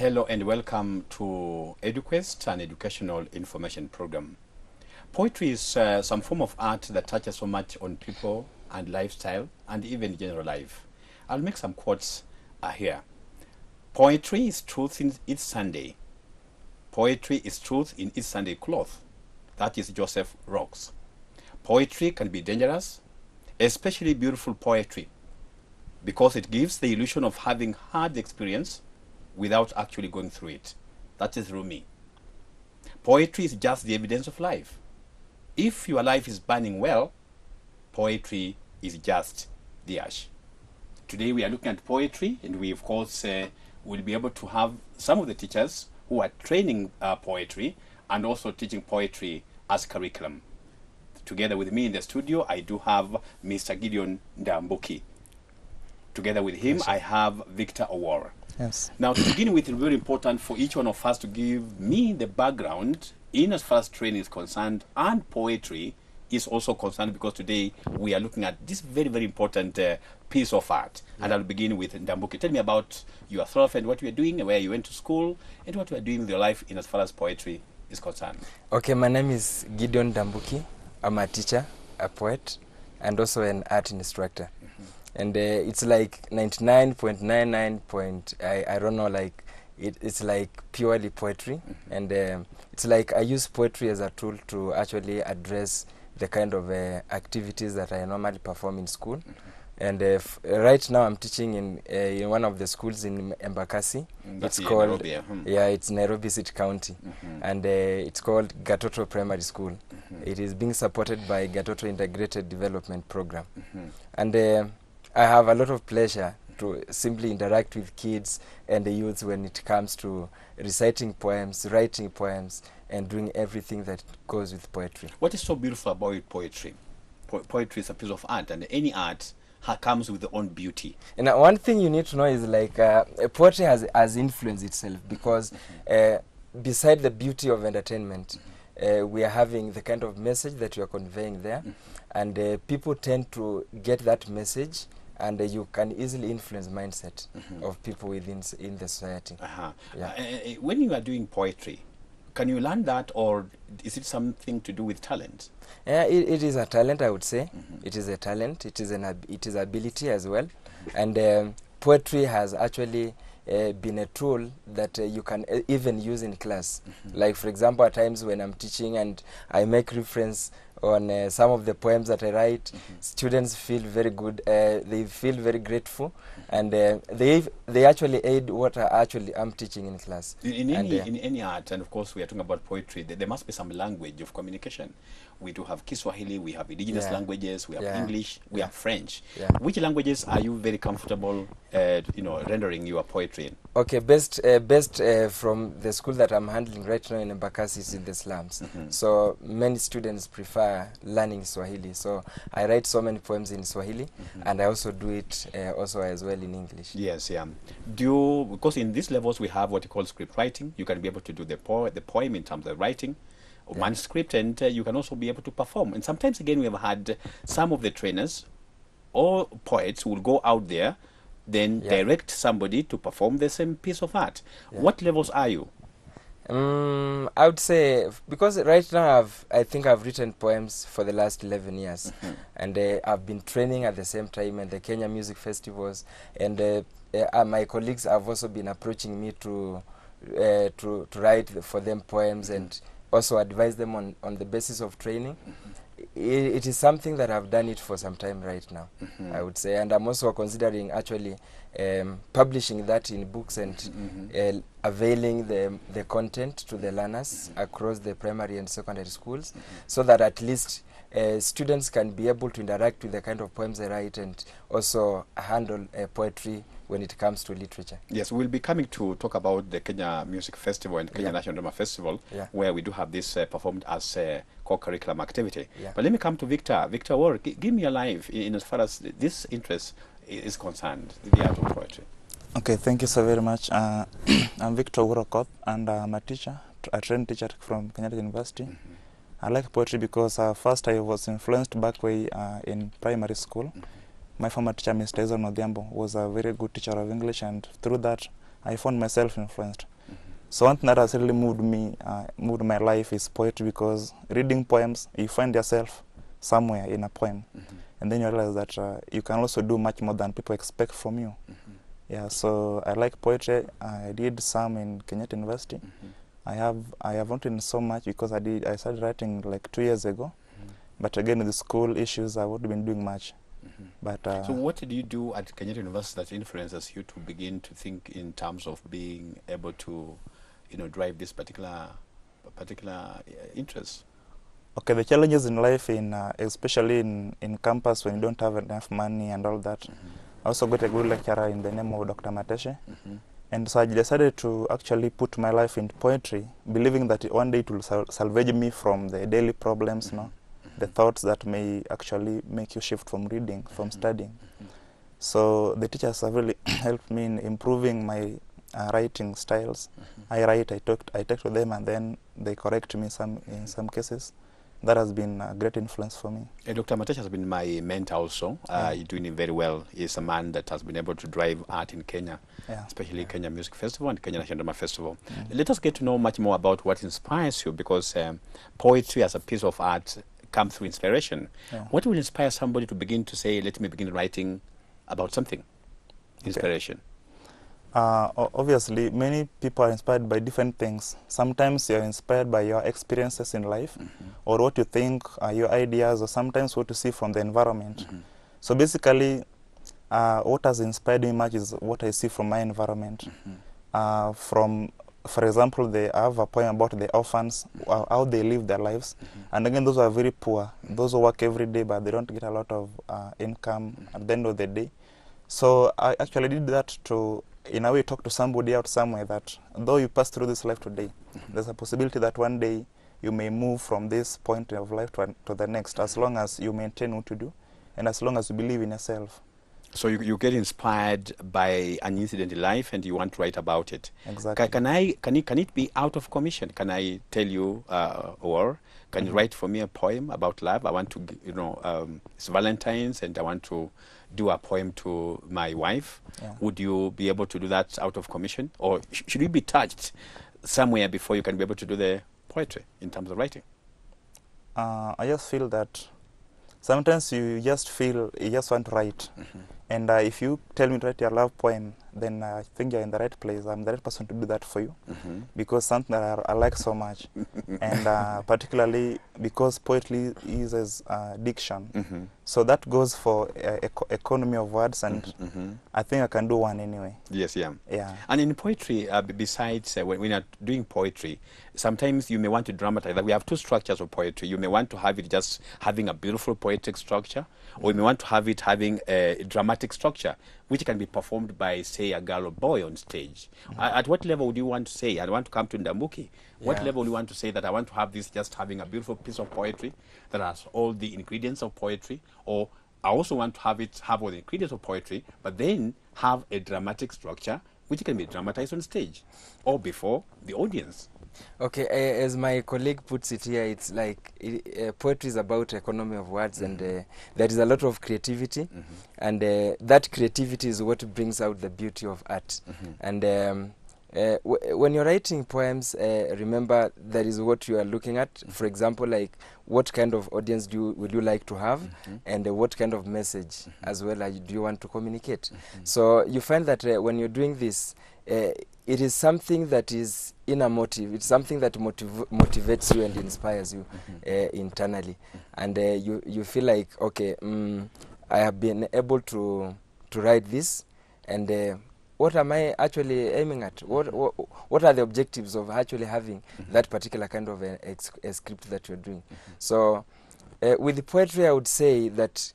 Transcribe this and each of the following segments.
Hello and welcome to EduQuest, an educational information program. Poetry is some form of art that touches so much on people and lifestyle and even general life. I'll make some quotes here. Poetry is truth in its Sunday. Poetry is truth in its Sunday cloth. That is Joseph Rocks. Poetry can be dangerous, especially beautiful poetry, because it gives the illusion of having had the experience without actually going through it. That is Rumi. Poetry is just the evidence of life. If your life is burning well, poetry is just the ash. Today we are looking at poetry, and we of course will be able to have some of the teachers who are training poetry and also teaching poetry as curriculum. Together with me in the studio, I do have Mr. Gideon Ndambuki. Together with him, I have Victor Owora. Yes. Now, to begin with, it's very important for each one of us to give me the background in as far as training is concerned, and poetry is also concerned, because today we are looking at this very, very important piece of art. Yeah. And I'll begin with Ndambuki. Tell me about yourself and what you are doing, where you went to school, and what you are doing with your life in as far as poetry is concerned. Okay, my name is Gideon Ndambuki. I'm a teacher, a poet, and also an art instructor. And it's like 99.99 I don't know, like it's like purely poetry. And it's like I use poetry as a tool to actually address the kind of activities that I normally perform in school. And right now I'm teaching in one of the schools in Embakasi. It's called Nairobi. Yeah, it's Nairobi City County. And it's called Gatoto Primary School. It is being supported by Gatoto Integrated Development Program. And I have a lot of pleasure to simply interact with kids and the youth when it comes to reciting poems, writing poems, and doing everything that goes with poetry. What is so beautiful about poetry? Poetry is a piece of art, and any art comes with its own beauty. And one thing you need to know is like poetry has influenced itself, because beside the beauty of entertainment, we are having the kind of message that you are conveying there, and people tend to get that message, and you can easily influence mindset of people in the society. Yeah. When you are doing poetry, can you learn that, or is it something to do with talent? It is a talent, I would say. It is a talent. It is ability as well. And poetry has actually been a tool that you can even use in class. Like, for example, at times when I'm teaching and I make reference on some of the poems that I write, students feel very good. They feel very grateful, and they actually aid what I'm teaching in class. In any art, and of course we are talking about poetry, there must be some language of communication. We do have Kiswahili, we have indigenous languages, we have English, we have French. Which languages are you very comfortable rendering your poetry in? Okay, best from the school that I'm handling right now in Embakasi is in the slums. So many students prefer learning Swahili. So I write so many poems in Swahili, and I also do it also as well in English. Yes, yeah. Because in these levels we have what you call script writing. You can be able to do the poem in terms of writing, or manuscript, and you can also be able to perform. And sometimes again we have had some of the trainers or poets who will go out there, then direct somebody to perform the same piece of art. What levels are you? I would say, because right now I think I've written poems for the last 11 years, and I've been training at the same time at the Kenya music festivals, and my colleagues have also been approaching me to write for them poems and also advise them on the basis of training. It is something that I've done it for some time right now, I would say, and I'm also considering actually publishing that in books and availing the content to the learners across the primary and secondary schools, so that at least students can be able to interact with the kind of poems they write, and also handle poetry when it comes to literature. Yes, we'll be coming to talk about the Kenya Music Festival and Kenya National Drama Festival, where we do have this performed as a co-curriculum activity. But let me come to Victor. Victor Owora, give me a live in as far as this interest is concerned, the art of poetry. Okay, thank you so very much. I'm Victor Owora, and I'm a teacher, a trained teacher from Kenya University. I like poetry because first I was influenced back way in primary school. My former teacher, Mr. Odhiambo, was a very good teacher of English, and through that I found myself influenced. So one thing that has really moved my life is poetry, because reading poems, you find yourself somewhere in a poem, and then you realize that you can also do much more than people expect from you. Yeah, so I like poetry. I did some in Kenya.University. I have not written so much because I started writing like 2 years ago. But again, with the school issues, I've not been doing much. But so what did you do at Kenya.University that influences you to begin to think in terms of being able to, drive this particular interest? Okay, the challenges in life, especially in campus, when you don't have enough money and all that. I also got a good lecturer in the name of Dr. Mateshe. And so I decided to actually put my life into poetry, believing that one day it will salvage me from the daily problems, the thoughts that may actually make you shift from reading, from studying. So the teachers have really helped me in improving my writing styles. I write, I talk to them, and then they correct me in some cases. That has been a great influence for me. Dr. Matesh has been my mentor also. You're doing very well. He's a man that has been able to drive art in Kenya, especially Kenya Music Festival and Kenya National Drama Festival. Let us get to know much more about what inspires you, because poetry as a piece of art comes through inspiration. What will inspire somebody to begin to say, let me begin writing about something? Inspiration. Obviously, many people are inspired by different things. Sometimes you're inspired by your experiences in life, or what you think are your ideas, or sometimes what you see from the environment. So basically, what has inspired me much is what I see from my environment. For example, I have a poem about the orphans, how they live their lives. And again, those are very poor. Those who work every day, but they don't get a lot of income at the end of the day. So I actually did that to, in a way, talk to somebody out somewhere that though you pass through this life today, there's a possibility that one day you may move from this point of life to the next, as long as you maintain what you do and as long as you believe in yourself. So you get inspired by an incident in life and you want to write about it. Exactly. Can it be out of commission? Can I tell you, or can you write for me a poem about love? I want to, it's Valentine's and I want to do a poem to my wife. Would you be able to do that out of commission? Or should you be touched somewhere before you can be able to do the poetry in terms of writing? I just feel that sometimes you just want to write. And if you tell me to write your love poem, then I think you're in the right place. I'm the right person to do that for you, because something that I like so much. And particularly because poetry uses diction. So that goes for economy of words, and I think I can do one anyway. Yes, yeah. And in poetry, besides when you're doing poetry, sometimes you may want to dramatize. Like we have two structures of poetry. You may want to have it just having a beautiful poetic structure, or you may want to have it having a dramatic structure, which can be performed by, say, a girl or boy on stage. At what level would you want to say, I want to come to Ndamuki? What level do you want to say that I want to have this just having a beautiful piece of poetry that has all the ingredients of poetry, or I also want to have all the ingredients of poetry, but then have a dramatic structure which can be dramatized on stage or before the audience? Okay, as my colleague puts it here, it's like poetry is about economy of words, and there is a lot of creativity, and that creativity is what brings out the beauty of art. And when you're writing poems, remember that is what you are looking at. For example, like what kind of audience would you like to have, and what kind of message as well do you want to communicate. So you find that when you're doing this, it is something that is inner motive. It's something that motivates you and inspires you internally, and you feel like, okay, I have been able to write this, and what am I actually aiming at? What are the objectives of actually having that particular kind of a script that you're doing? So with the poetry, I would say that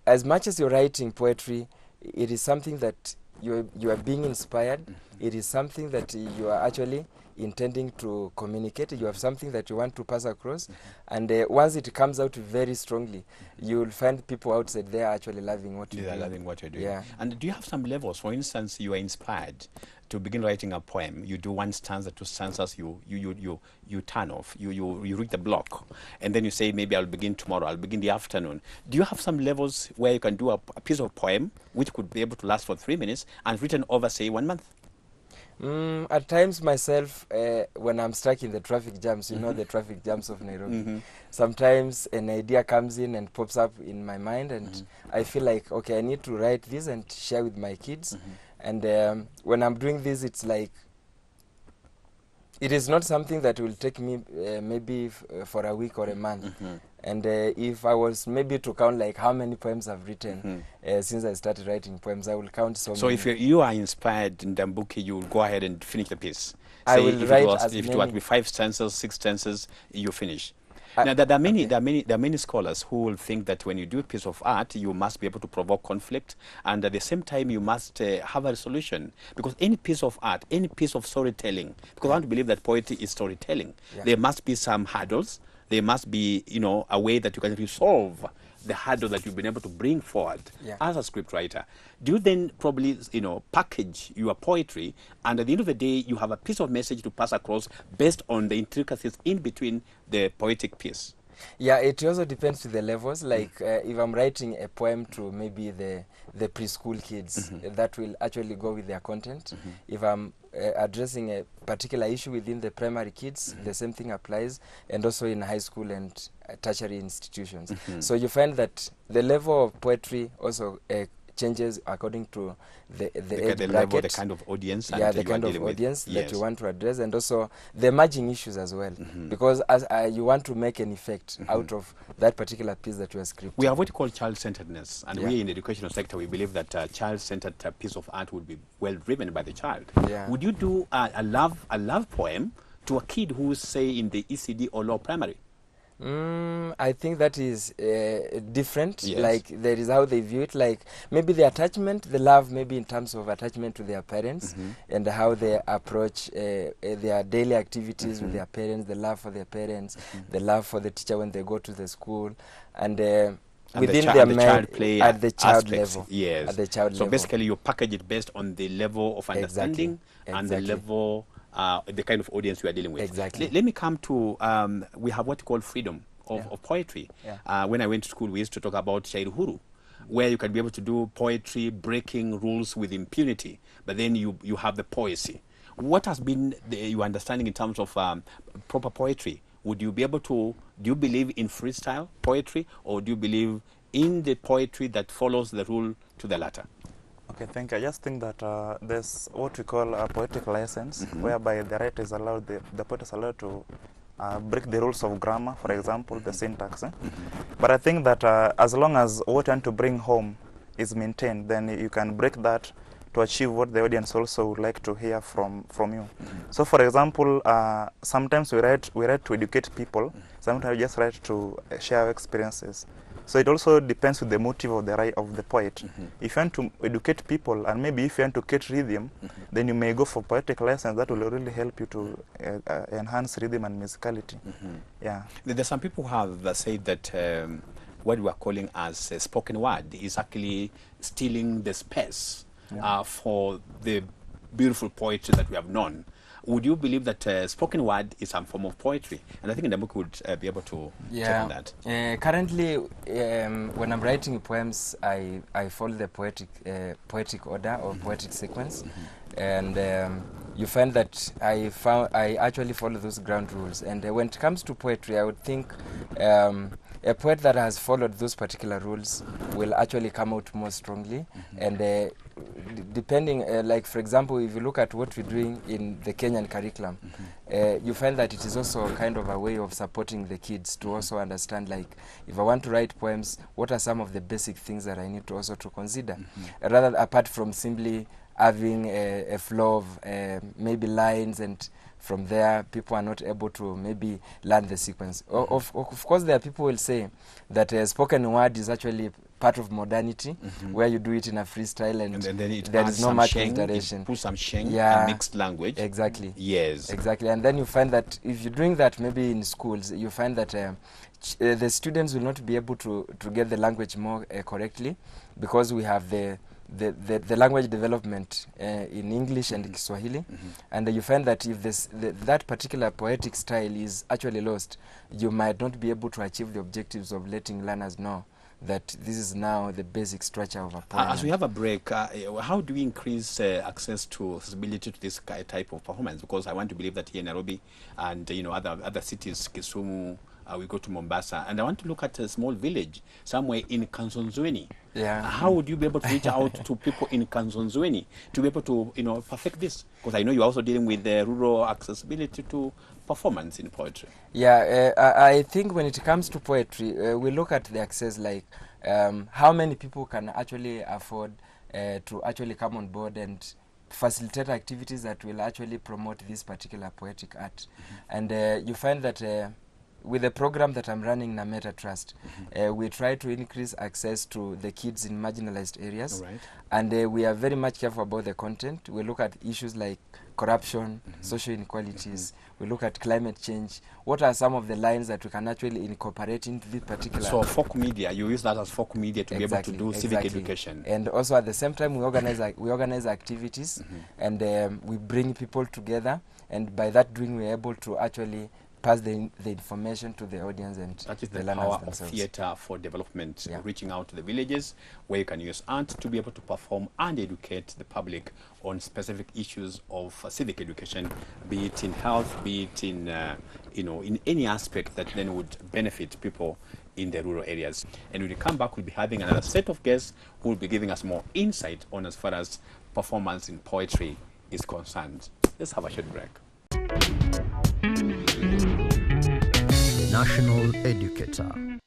as much as you're writing poetry, it is something that you are being inspired. It is something that you are actually intending to communicate. You have something that you want to pass across, and once it comes out very strongly, you will find people outside there actually loving what you're doing. They're loving what you're doing. Yeah. And do you have some levels? For instance, you are inspired to begin writing a poem. You do one stanza, two stanzas, you turn off, you read the block, and then you say, maybe I'll begin tomorrow, I'll begin the afternoon. Do you have some levels where you can do a piece of poem which could be able to last for 3 minutes and written over, say, 1 month? At times myself, when I'm stuck in the traffic jams, you know the traffic jams of Nairobi, sometimes an idea comes in and pops up in my mind, and I feel like, okay, I need to write this and share with my kids. And when I'm doing this, it's like, it is not something that will take me maybe for a week or a month. And if I was maybe to count like how many poems I've written since I started writing poems, I will count so many. So if you are inspired in Dambuki, you will go ahead and finish the piece. I Say will if write it was, as if many. it was with 5 stanzas, 6 stanzas, you finish. Now, there are many scholars who will think that when you do a piece of art, you must be able to provoke conflict, and at the same time, you must have a solution. Because any piece of art, any piece of storytelling, because I want to believe that poetry is storytelling, there must be some hurdles. There must be, you know, a way that you can resolve the hurdle that you've been able to bring forward as a scriptwriter. Do you then probably, you know, package your poetry, and at the end of the day, you have a piece of message to pass across based on the intricacies in between the poetic piece? Yeah, it also depends to the levels. Like if I'm writing a poem to maybe the preschool kids, that will actually go with their content. If I'm addressing a particular issue within the primary kids, the same thing applies, and also in high school and tertiary institutions. So you find that the level of poetry also changes according to the age bracket, level, the kind of audience, the kind of audience that you want to address, and also the emerging issues as well, because as you want to make an effect out of that particular piece that you are scripting. We have what we call child-centeredness, and we in the educational sector, we believe that a child-centered piece of art would be well driven by the child. Would you do a love poem to a kid who is, say, in the ECD or low primary? I think that is different. Like, there is how they view it. Like, maybe the attachment, the love, maybe in terms of attachment to their parents, and how they approach their daily activities with their parents, the love for their parents, the love for the teacher when they go to the school, and within their child play at the child level. At the child level. So basically, you package it based on the level of understanding and the level, the kind of audience you are dealing with. Let me come to, we have what we call freedom of poetry. When I went to school, we used to talk about Shairi Huru, where you can be able to do poetry, breaking rules with impunity, but then you have the poesy. What has been your understanding in terms of proper poetry? Would you be able to, do you believe in freestyle poetry, or do you believe in the poetry that follows the rule to the letter? Okay, thank you. I just think that there's what we call a poetic license, whereby the writer is allowed, the poet is allowed to break the rules of grammar, for example, the syntax. But I think that as long as what you want to bring home is maintained, then you can break that to achieve what the audience also would like to hear from you. So, for example, sometimes we write to educate people. Sometimes we just write to share our experiences. So it also depends with the motive of the poet. If you want to educate people, and maybe if you want to catch rhythm, then you may go for poetic lessons that will really help you to enhance rhythm and musicality. There's some people who have said that what we are calling as a spoken word is actually stealing the space for the beautiful poetry that we have known. Would you believe that spoken word is some form of poetry? And I think Ndamuki would be able to check on that. Currently, when I'm writing poems, I follow the poetic order or poetic sequence, and you find that I actually follow those ground rules. And when it comes to poetry, I would think a poet that has followed those particular rules will actually come out more strongly. And depending, like for example, if you look at what we're doing in the Kenyan curriculum, you find that it is also kind of a way of supporting the kids to also understand, like, if I want to write poems, what are some of the basic things that I need to also to consider, rather apart from simply having a flow of maybe lines, and from there people are not able to maybe learn the sequence. Of course, there are people who will say that spoken word is actually part of modernity, where you do it in a freestyle, and then there is not much iteration. Put some sheng and mixed language. Exactly. Yes. Exactly. And then you find that if you're doing that maybe in schools, you find that the students will not be able to get the language more correctly, because we have the language development in English and Kiswahili, and you find that if that particular poetic style is actually lost, you might not be able to achieve the objectives of letting learners know that this is now the basic structure of a poem. As we have a break, how do we increase access to accessibility to this type of performance? Because I want to believe that here in Nairobi and other cities, Kisumu, we go to Mombasa, and I want to look at a small village somewhere in Kansonzweni. Yeah. How would you be able to reach out to people in Kansonzweni to be able to perfect this? Because I know you're also dealing with the rural accessibility to performance in poetry. Yeah, I think when it comes to poetry, we look at the access, like how many people can actually afford to actually come on board and facilitate activities that will actually promote this particular poetic art. And you find that with the program that I'm running, Nameta Trust, we try to increase access to the kids in marginalized areas. Right. And we are very much careful about the content. We look at issues like corruption, social inequalities. We look at climate change. What are some of the lines that we can actually incorporate into this particular... So folk media, you use that as folk media to be able to do civic education. And also at the same time, we organize activities, and we bring people together. And by that doing, we're able to actually pass the information to the audience and that is the the learners power themselves. of theatre for development, Yeah. reaching out to the villages where you can use art to be able to perform and educate the public on specific issues of civic education, be it in health, be it in in any aspect that then would benefit people in the rural areas. And when we come back, we'll be having another set of guests who will be giving us more insight on as far as performance in poetry is concerned. Let's have a short break. National Educator.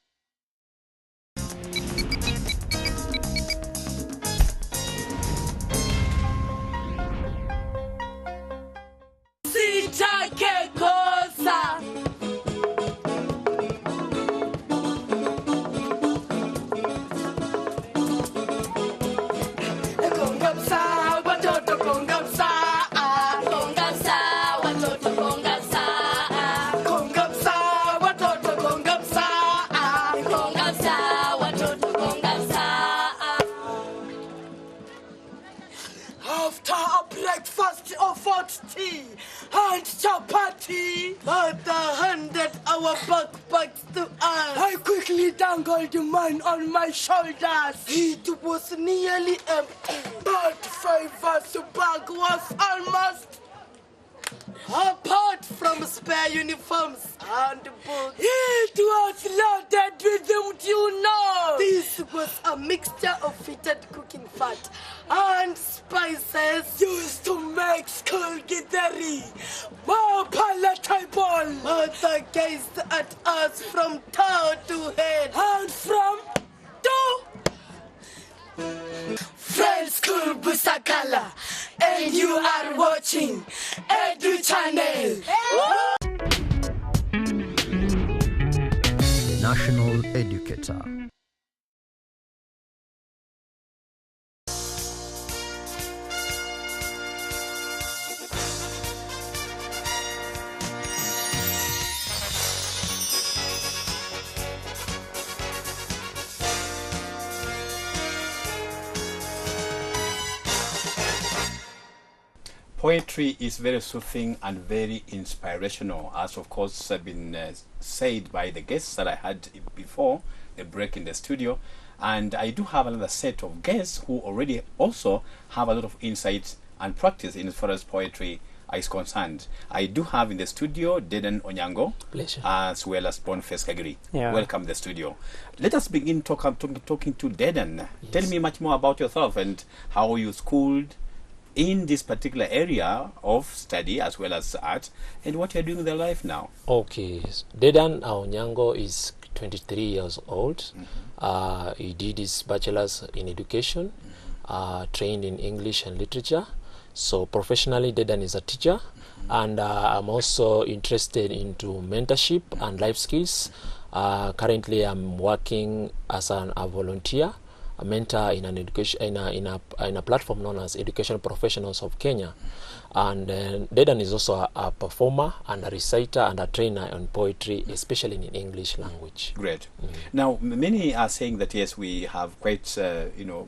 Breakfast of hot tea and chapati. Mother handed our backpacks to us. I quickly dangled mine on my shoulders. It was nearly empty, but Fiver's bag was almost. Apart from spare uniforms and books, it was loaded with them, you know. This was a mixture of fitted cooking fat and spices used to make school githeri more palatable. Mother gazed at us from toe to head and from toe. Friend School Busakala, and you are watching Edu Channel. National Educator. Poetry is very soothing and very inspirational, as of course have been said by the guests that I had before the break in the studio. And I do have another set of guests who already also have a lot of insight and practice in as far as poetry is concerned. I do have in the studio Dedan Onyango, Pleasure. as well as Boniface Kagiri. Yeah. Welcome to the studio. Let us begin talking to Dedan. Yes. Tell me much more about yourself and how you schooled in this particular area of study as well as art, and what you're doing with your life now. Okay, Dedan Onyango is 23 years old. He did his bachelor's in education, trained in English and literature. So professionally, Dedan is a teacher, and I'm also interested into mentorship and life skills. Currently, I'm working as a volunteer a mentor in an education in a platform known as Educational Professionals of Kenya. And Dedan is also a performer and a reciter and a trainer on poetry, especially in English language. Great. Now, many are saying that yes, we have quite,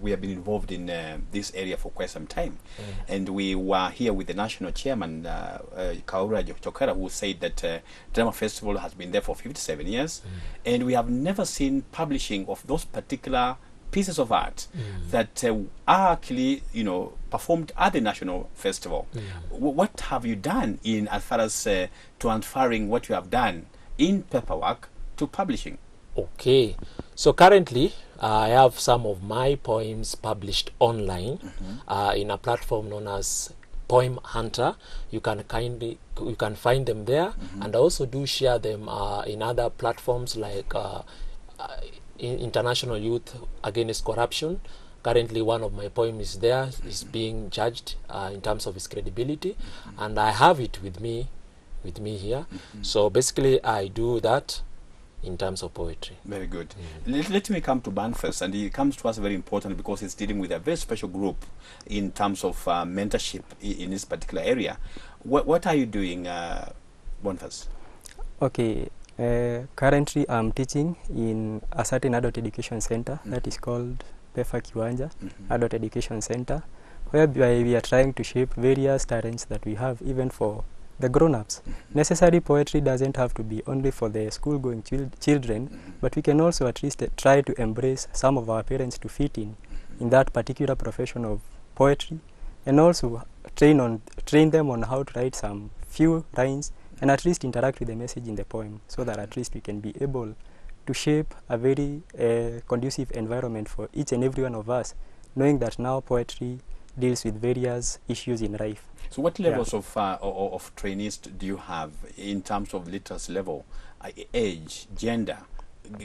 we have been involved in this area for quite some time. And we were here with the national chairman, Kaura Chokera, who said that Drama Festival has been there for 57 years. And we have never seen publishing of those particular pieces of art that are actually, performed at the national festival. What have you done in as far as transferring what you have done in paperwork to publishing? Okay, so currently I have some of my poems published online in a platform known as Poem Hunter. You can find them there, and I also do share them in other platforms like International Youth Against Corruption. Currently, one of my poems is there, is being judged in terms of its credibility, and I have it with me here. So basically, I do that in terms of poetry. Very good. Let me come to Ban first, and it comes to us very important because it's dealing with a very special group in terms of mentorship in this particular area. What are you doing, Ban first? Okay. Currently, I'm teaching in a certain adult education center that is called Pefa Kiwanja Adult Education Center, whereby we are trying to shape various talents that we have, even for the grown-ups. Necessary poetry doesn't have to be only for the school-going children, but we can also at least try to embrace some of our parents to fit in that particular profession of poetry, and also train them on how to write some few lines and at least interact with the message in the poem, so that at least we can be able to shape a very conducive environment for each and every one of us, knowing that now poetry deals with various issues in life. So what levels of trainees do you have in terms of literacy level, age, gender?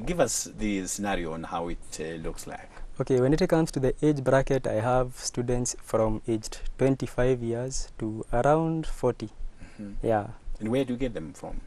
Give us the scenario on how it looks like. Okay, when it comes to the age bracket, I have students from aged 25 years to around 40. Yeah. And where do you get them from?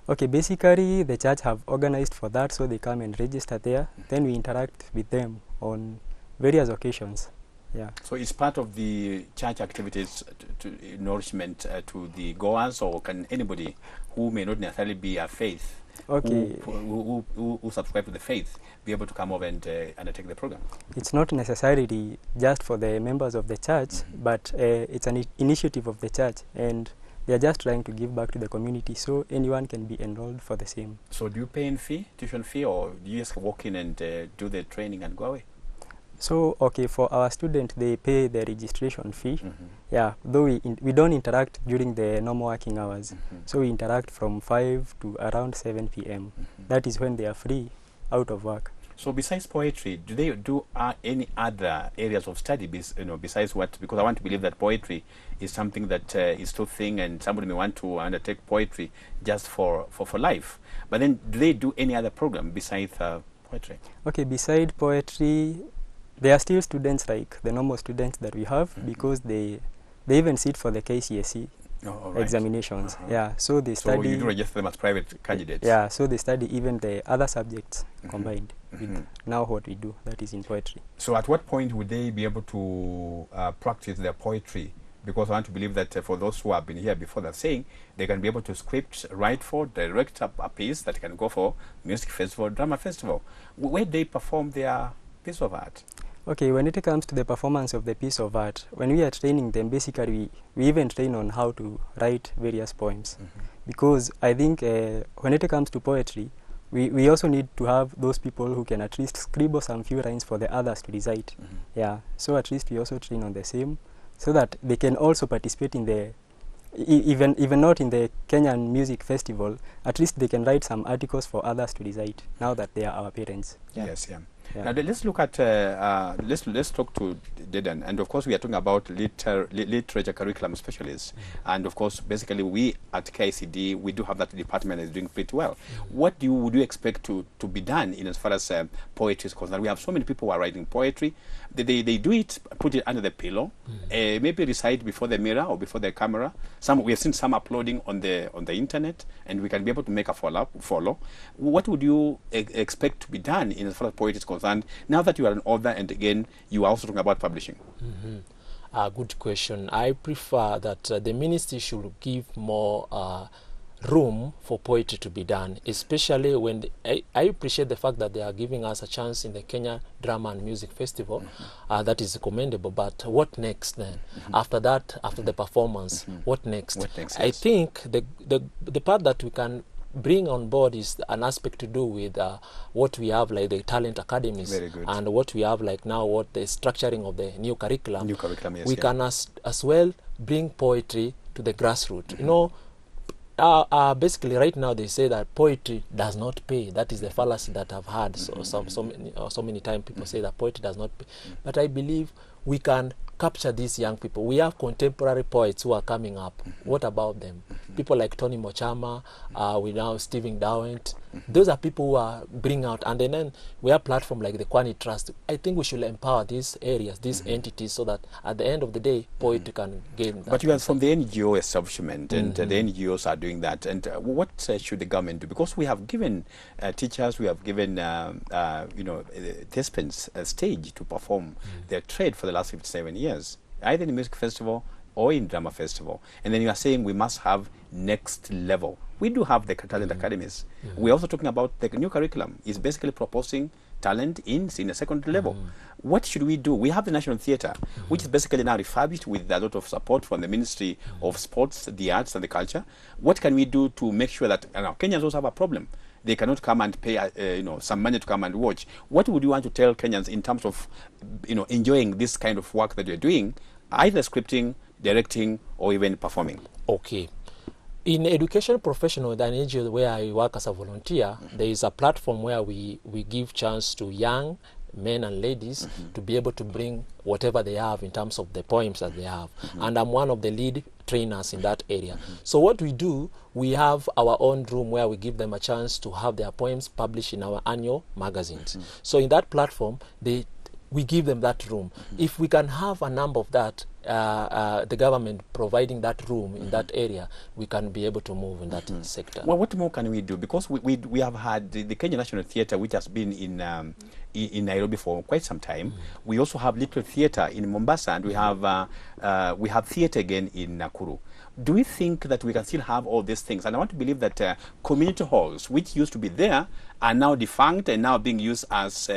Okay, basically the church have organized for that, so they come and register there. Then we interact with them on various occasions. Yeah. So it's part of the church activities to nourishment to the goers, or can anybody who may not necessarily be a faith, who subscribe to the faith, be able to come over and undertake the program? It's not necessarily just for the members of the church, but it's an initiative of the church, and they are just trying to give back to the community, so anyone can be enrolled for the same. So do you pay in tuition fee, or do you just walk in and do the training and go away? So, okay, for our students, they pay the registration fee. Yeah, though we don't interact during the normal working hours. So we interact from 5 to around 7 p.m. That is when they are free out of work. So besides poetry, do they do any other areas of study besides what? Because I want to believe that poetry is something that is still thing, and somebody may want to undertake poetry just for life. But then, do they do any other program besides poetry? Okay, beside poetry, they are still students like the normal students that we have, because they even sit for the KCSE examinations. Yeah, so they study. So you do register them as private candidates. Yeah, so they study even the other subjects combined with now what we do, that is in poetry. So at what point would they be able to practice their poetry? Because I want to believe that for those who have been here before, they're saying they can be able to script, write for, direct a piece that can go for music festival, drama festival. Where they perform their piece of art? Okay, when it comes to the performance of the piece of art, when we are training them, basically we even train on how to write various poems. Because I think when it comes to poetry, we also need to have those people who can at least scribble some few lines for the others to recite. Yeah, so at least we also train on the same, so that they can also participate in the, even not in the Kenyan Music Festival, at least they can write some articles for others to recite, now that they are our parents. Yeah. Yes, yeah. Now let's look at let's talk to Gideon, and of course we are talking about literature curriculum specialists, and of course basically we at KICD we do have that department that is doing pretty well. What would you expect to be done in as far as poetry is concerned? We have so many people who are writing poetry. They do it, put it under the pillow, maybe recite before the mirror or before the camera. We have seen some uploading on the internet, and we can be able to make a follow. What would you expect to be done in as far as poetry is concerned? concerned, now that you are an author and again you are also talking about publishing? Good question. I prefer that the ministry should give more room for poetry to be done, especially when I appreciate the fact that they are giving us a chance in the Kenya Drama and Music Festival. That is commendable, but what next then? After that, after the performance, what next? What next, I yes. think the part that we can bring on board is an aspect to do with what we have, like the talent academies. Very good. And what we have like now, what the structuring of the new curriculum. New curriculum, yes, We yeah. can as well bring poetry to the grassroots. You know, basically right now they say that poetry does not pay. That is the fallacy that I've heard so many times. People say that poetry does not pay, but I believe we can capture these young people. We have contemporary poets who are coming up. What about them? People like Tony Mochama, we now Stephen Dowent. Those are people who are bring out, and then we have platform like the Kwani Trust. I think we should empower these areas, these entities, so that at the end of the day, poetry can gain that. But you are from the NGO establishment, and the NGOs are doing that. And what should the government do? Because we have given teachers, we have given participants a stage to perform their trade for the last 57 years, either in music festival or in drama festival. And then you are saying we must have next level. We do have the talent academies. We're also talking about the new curriculum. It's basically proposing talent in a secondary level. What should we do? We have the National Theatre, which is basically now refurbished with a lot of support from the Ministry of Sports, the Arts and the Culture. What can we do to make sure that Kenyans also have a problem? They cannot come and pay some money to come and watch. What would you want to tell Kenyans in terms of enjoying this kind of work that you're doing, either scripting, directing, or even performing? Okay. In education professional, the NGO where I work as a volunteer, there is a platform where we give chance to young men and ladies to be able to bring whatever they have in terms of the poems that they have. And I'm one of the lead trainers in that area. So what we do, we have our own room where we give them a chance to have their poems published in our annual magazines. So in that platform, we give them that room. If we can have a number of that, the government providing that room in that area, we can be able to move in that sector. Well, what more can we do? Because we have had the Kenya National Theatre, which has been in Nairobi for quite some time. We also have Little Theatre in Mombasa, and we have theatre again in Nakuru. Do we think that we can still have all these things? And I want to believe that community halls, which used to be there, are now defunct and now being used as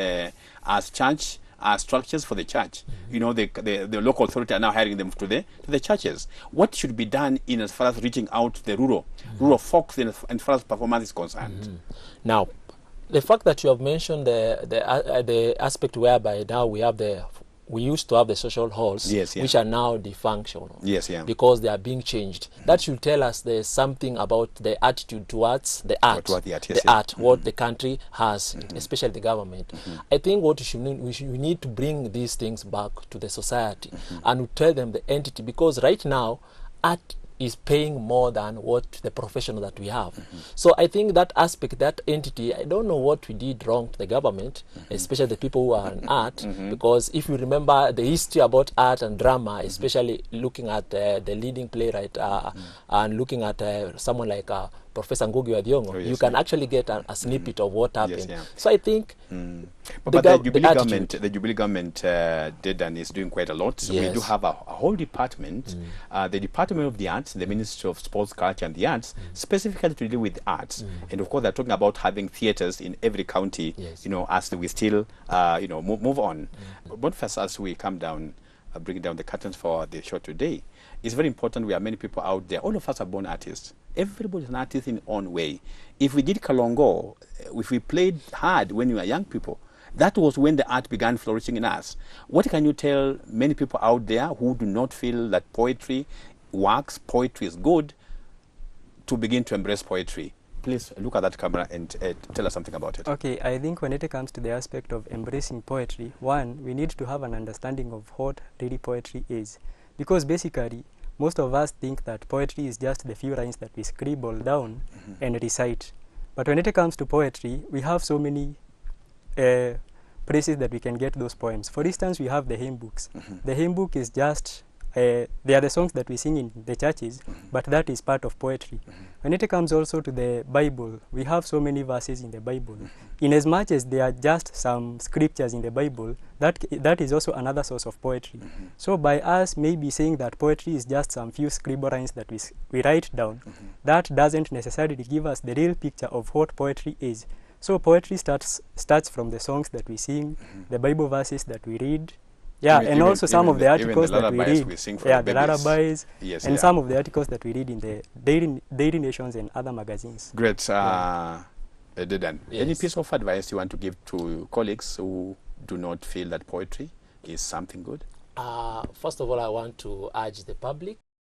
church structures for the church. The local authority are now hiring them to the churches. What should be done in as far as reaching out to the rural folks and as far as performance is concerned? Now, the fact that you have mentioned the aspect whereby now we used to have the social halls, which are now defunctional, because they are being changed. That should tell us there's something about the attitude towards the art, what the country has, especially the government. I think what we need to bring these things back to the society and tell them the entity, because right now art is paying more than what the professional that we have. So I think that aspect, that entity, I don't know what we did wrong to the government, especially the people who are in art, because if you remember the history about art and drama, especially looking at the leading playwright and looking at someone like Professor Ngugi wa Thiong'o, you can actually get a snippet of what happened. So I think but the Jubilee government Dedan is doing quite a lot. So we do have a whole department, the Department of the Arts, the Ministry of Sports, Culture and the Arts, specifically to deal with arts. And of course they're talking about having theatres in every county, as we still move on. But first, as we come down, bring down the curtains for the show today, it's very important. We have many people out there. All of us are born artists. Everybody's an artist in their own way. If we did Kalongo, if we played hard when we were young people, that was when the art began flourishing in us. What can you tell many people out there who do not feel that poetry works, poetry is good, to begin to embrace poetry? Please look at that camera and tell us something about it. Okay, I think when it comes to the aspect of embracing poetry, one, we need to have an understanding of what really poetry is. Because basically, most of us think that poetry is just the few lines that we scribble down and recite. But when it comes to poetry, we have so many places that we can get those poems. For instance, we have the hymn books. The hymn book is just they are the songs that we sing in the churches, but that is part of poetry. When it comes also to the Bible, we have so many verses in the Bible. In as much as they are just some scriptures in the Bible, that is also another source of poetry. So by us maybe saying that poetry is just some few scribblines that we write down, that doesn't necessarily give us the real picture of what poetry is. So poetry starts from the songs that we sing, the Bible verses that we read, and also some of the articles that we read, the lullabies, and some of the articles that we read in the Daily Nations and other magazines. Great. Gideon, any piece of advice you want to give to colleagues who do not feel that poetry is something good? First of all, I want to urge the public